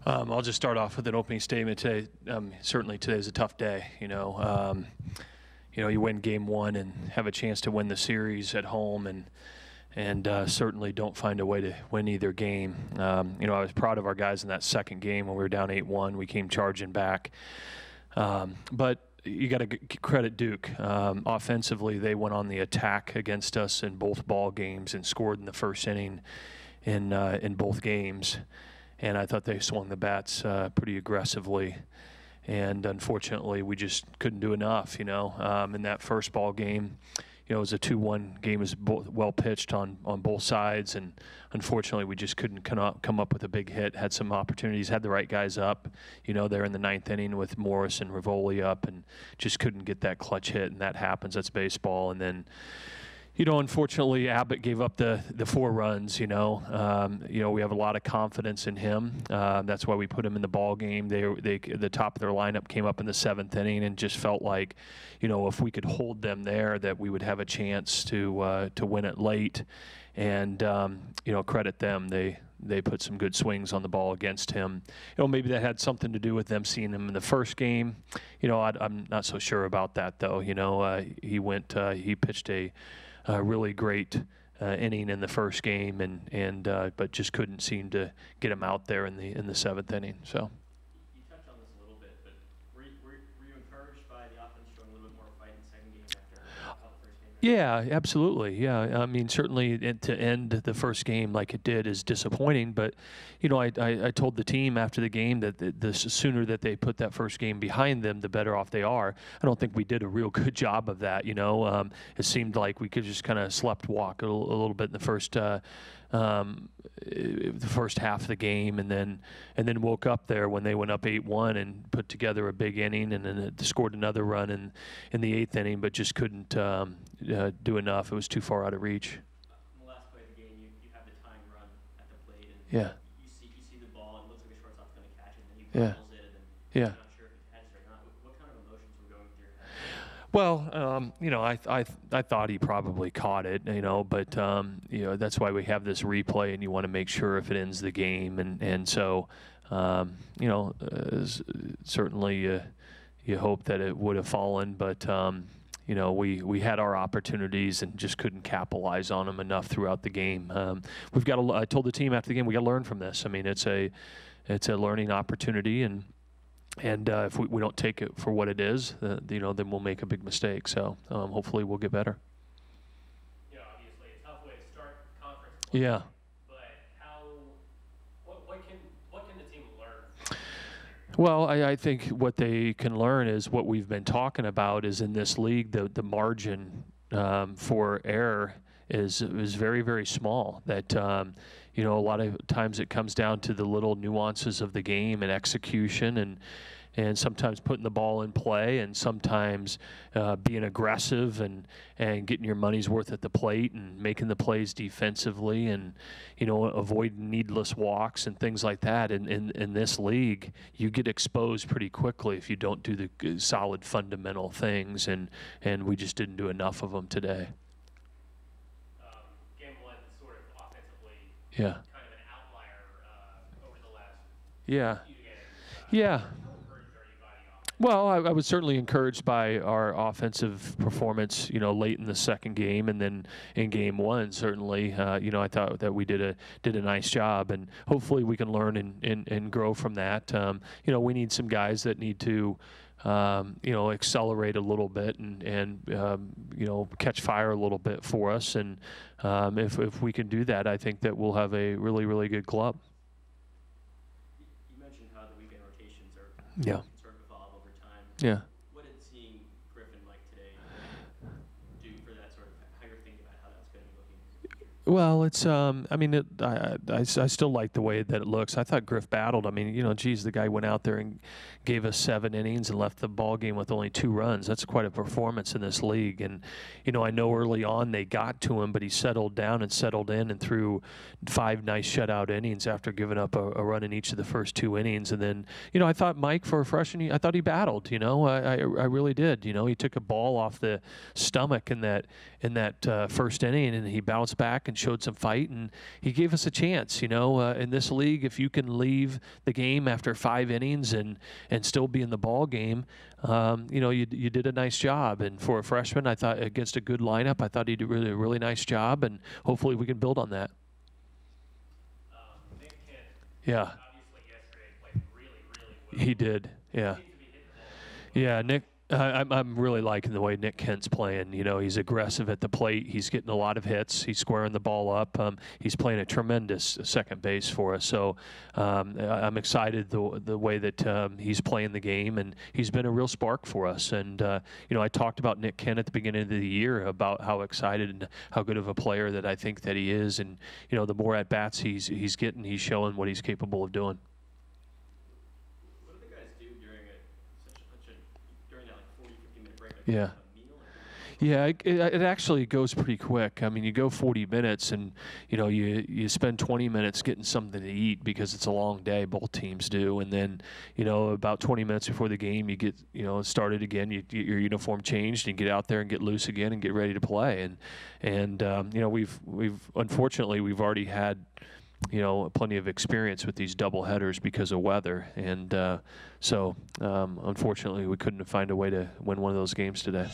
I'll just start off with an opening statement today. Certainly today is a tough day. You win game one and have a chance to win the series at home, and certainly don't find a way to win either game. I was proud of our guys in that second game when we were down 8-1. We came charging back. But you got to credit Duke. Offensively, they went on the attack against us in both ball games and scored in the first inning in both games. And I thought they swung the bats pretty aggressively. And unfortunately, we just couldn't do enough, in that first ball game. It was a 2-1 game. It was well pitched on both sides. And unfortunately, we just couldn't come up with a big hit. Had some opportunities, had the right guys up, there in the ninth inning with Morris and Rivoli up, and just couldn't get that clutch hit. And that happens. That's baseball. And then, unfortunately, Abbott gave up the 4 runs. We have a lot of confidence in him. That's why we put him in the ball game. The top of their lineup came up in the 7th inning, and just felt like, if we could hold them there, that we would have a chance to win it late. And credit them. They put some good swings on the ball against him. Maybe that had something to do with them seeing him in the first game. I'm not so sure about that though. He pitched a really great inning in the first game, but just couldn't seem to get him out there in the 7th inning. So. You touched on this a little bit, but were you encouraged by the offense showing a little bit more fight in the second game after the first game? Yeah, absolutely. Yeah, I mean, certainly to end the first game like it did is disappointing. But I told the team after the game that the sooner that they put that first game behind them, the better off they are. I don't think we did a real good job of that. It seemed like we could just kind of slept walk a little bit in the first half of the game, and then woke up there when they went up 8-1 and put together a big inning, and then scored another run in the 8th inning, but just couldn't do enough. It was too far out of reach. In the last play of the game, you have the tying run at the plate, and yeah. you see the ball, and it looks like the shortstop's going to catch it, and then he yeah. bobbles it, and then yeah. you're not sure if he catches it or not. What kind of emotions were going through your head? Well, I thought he probably caught it, but that's why we have this replay, and you want to make sure if it ends the game, and so certainly you hope that it would have fallen, but we had our opportunities and just couldn't capitalize on them enough throughout the game. I told the team after the game, we got to learn from this. I mean, it's a learning opportunity, and if we don't take it for what it is, then we'll make a big mistake. So hopefully we'll get better. Obviously a tough way to start conference play. Yeah. But what can the team learn? Well, I think what they can learn is what we've been talking about is in this league, the margin for error is very, very small. That a lot of times it comes down to the little nuances of the game and execution, and sometimes putting the ball in play, and sometimes being aggressive and getting your money's worth at the plate and making the plays defensively, and avoiding needless walks and things like that. In this league, you get exposed pretty quickly if you don't do the solid fundamental things, and we just didn't do enough of them today. Game one, sort of offensively, yeah. kind of an outlier over the last yeah. few games. Yeah. Well, I was certainly encouraged by our offensive performance, late in the second game, and then in game one, certainly, I thought that we did a nice job, and hopefully we can learn and grow from that. We need some guys that need to, accelerate a little bit and catch fire a little bit for us, and if we can do that, I think that we'll have a really, really good club. You mentioned how the weekend rotations are. Yeah. Yeah. What did seeing Griffin like today do for that sort of how you're thinking about how that's going to be looking? Well, it's I still like the way that it looks. I thought Griff battled. I mean, the guy went out there and gave us 7 innings and left the ball game with only 2 runs. That's quite a performance in this league. And I know early on they got to him, but he settled down and settled in and threw 5 nice shutout innings after giving up a run in each of the first 2 innings. And then, I thought Mike, for a freshman, I thought he battled. I really did. He took a ball off the stomach in that first inning, and he bounced back and showed some fight, and he gave us a chance. You know, in this league, if you can leave the game after 5 innings and still be in the ball game, you know, you did a nice job. And for a freshman, I thought against a good lineup, I thought he did a really nice job, and hopefully we can build on that. Nick Kent, Yeah. obviously yesterday played really well. He did. Yeah. Yeah, Nick. I'm really liking the way Nick Kent's playing. You know, he's aggressive at the plate. He's getting a lot of hits. He's squaring the ball up. He's playing a tremendous second base for us. So I'm excited the way that he's playing the game, and he's been a real spark for us. And you know, I talked about Nick Kent at the beginning of the year about how excited and how good of a player that I think that he is. And you know, the more at bats he's getting, he's showing what he's capable of doing. Yeah. Yeah, it actually goes pretty quick. I mean, you go 40 minutes, and you know you spend 20 minutes getting something to eat because it's a long day. Both teams do, and then you know about 20 minutes before the game, you get started again. You get your uniform changed and get out there and get loose again and get ready to play. And you know we've unfortunately we've already had plenty of experience with these double headers because of weather, and so unfortunately we couldn't find a way to win one of those games today.